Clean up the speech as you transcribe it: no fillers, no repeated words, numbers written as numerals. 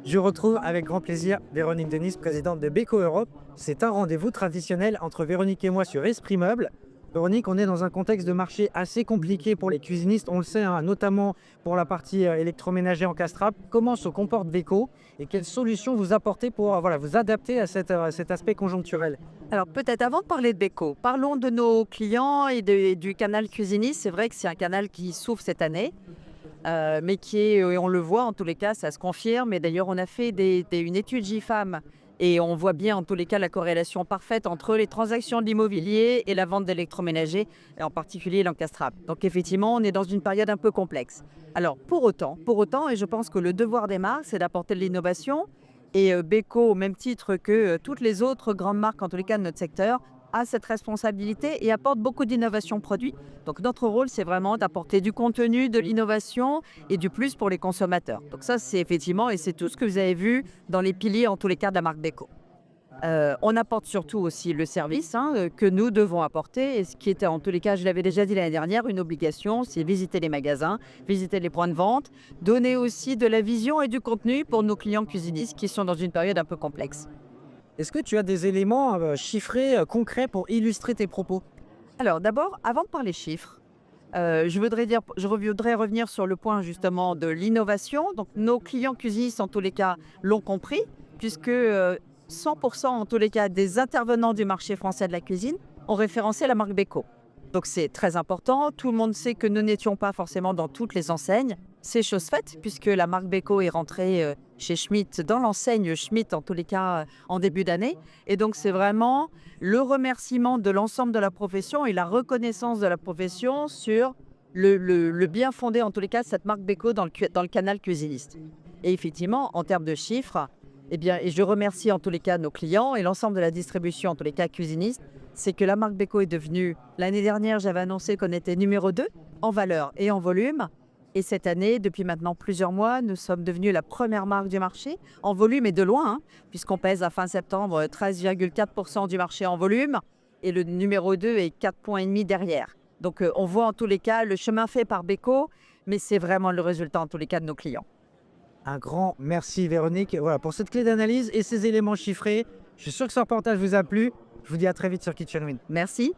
Je retrouve avec grand plaisir Véronique Denis, présidente de Beko Europe. C'est un rendez-vous traditionnel entre Véronique et moi sur Esprit Meuble. Véronique, on est dans un contexte de marché assez compliqué pour les cuisinistes, on le sait, hein, notamment pour la partie électroménager en castrap. Comment se comporte Beko et quelles solutions vous apportez pour vous adapter à cet aspect conjoncturel? Alors peut-être avant de parler de Beko, parlons de nos clients et du canal cuisiniste. C'est vrai que c'est un canal qui souffre cette année, mais qui est, et on le voit en tous les cas, ça se confirme. Et d'ailleurs, on a fait une étude GIFAM et on voit bien en tous les cas la corrélation parfaite entre les transactions de l'immobilier et la vente d'électroménager, et en particulier l'encastrable. Donc effectivement, on est dans une période un peu complexe. Alors pour autant, et je pense que le devoir des marques, c'est d'apporter de l'innovation. Et Beko, au même titre que toutes les autres grandes marques, en tous les cas de notre secteur, a cette responsabilité et apporte beaucoup d'innovations produits. Donc notre rôle, c'est vraiment d'apporter du contenu, de l'innovation et du plus pour les consommateurs. Donc ça, c'est effectivement, et c'est tout ce que vous avez vu dans les piliers, en tous les cas, de la marque Beko. On apporte surtout aussi le service que nous devons apporter, et ce qui était en tous les cas, je l'avais déjà dit l'année dernière, une obligation, c'est visiter les magasins, visiter les points de vente, donner aussi de la vision et du contenu pour nos clients cuisinistes qui sont dans une période un peu complexe. Est-ce que tu as des éléments chiffrés, concrets pour illustrer tes propos? Alors d'abord, avant de parler chiffres, je voudrais revenir sur le point justement de l'innovation. Donc nos clients cuisinistes en tous les cas l'ont compris, puisque 100% en tous les cas des intervenants du marché français de la cuisine ont référencé la marque Beko. Donc c'est très important. Tout le monde sait que nous n'étions pas forcément dans toutes les enseignes. C'est chose faite puisque la marque Beko est rentrée chez Schmitt, dans l'enseigne Schmitt en tous les cas en début d'année. Et donc c'est vraiment le remerciement de l'ensemble de la profession et la reconnaissance de la profession sur le bien fondé en tous les cas de cette marque Beko dans le canal cuisiniste. Et effectivement, en termes de chiffres, eh bien, et je remercie en tous les cas nos clients et l'ensemble de la distribution, en tous les cas cuisinistes, c'est que la marque Beko est devenue, l'année dernière, j'avais annoncé qu'on était numéro 2 en valeur et en volume. Et cette année, depuis maintenant plusieurs mois, nous sommes devenus la première marque du marché, en volume et de loin, puisqu'on pèse à fin septembre 13,4% du marché en volume, et le numéro 2 est 4,5 points derrière. Donc on voit en tous les cas le chemin fait par Beko, mais c'est vraiment le résultat en tous les cas de nos clients. Un grand merci Véronique pour cette clé d'analyse et ces éléments chiffrés. Je suis sûr que ce reportage vous a plu. Je vous dis à très vite sur Kitchen Win. Merci.